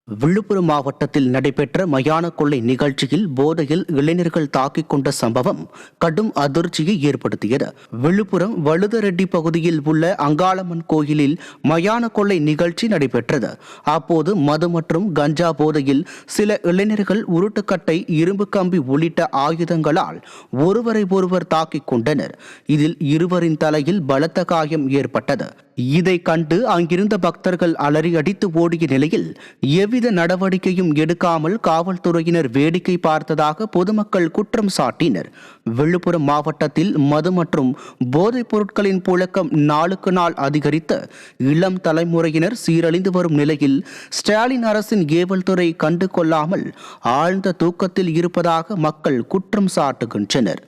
விழுப்புரம் மாவட்டத்தில் நடைபெற்ற மயான கொள்ளை நிகழ்ச்சியில் போதையில் இளைஞர்கள் தாக்கிக் கொண்ட சம்பவம் கடும் அதிர்ச்சியை ஏற்படுத்தியது. விழுப்புரம் வழுதரெட்டி பகுதியில் உள்ள அங்காளம்மன் கோயிலில் மயான கொள்ளை நிகழ்ச்சி நடைபெற்றது. அப்போது மது மற்றும் கஞ்சா போதையில் சில இளைஞர்கள் உருட்டுக்கட்டை, இரும்பு கம்பி உள்ளிட்ட ஆயுதங்களால் ஒருவரை ஒருவர் தாக்கிக் கொண்டனர். இதில் இருவரின் தலையில் பலத்த காயம் ஏற்பட்டது. இதை கண்டு அங்கிருந்த பக்தர்கள் அலறி அடித்து ஓடிய நிலையில் எவ்வித நடவடிக்கையும் எடுக்காமல் காவல்துறையினர் வேடிக்கை பார்த்ததாக பொதுமக்கள் குற்றம் சாட்டினர். விழுப்புரம் மாவட்டத்தில் மது மற்றும் போதைப் பொருட்களின் புழக்கம் நாளுக்கு நாள் அதிகரித்து இளம் தலைமுறையினர் சீரழிந்து வரும் நிலையில் ஸ்டாலின் அரசின் ஏவல் துறை கண்டு கொள்ளாமல் ஆழ்ந்த தூக்கத்தில் இருப்பதாக மக்கள் குற்றம் சாட்டுகின்றனர்.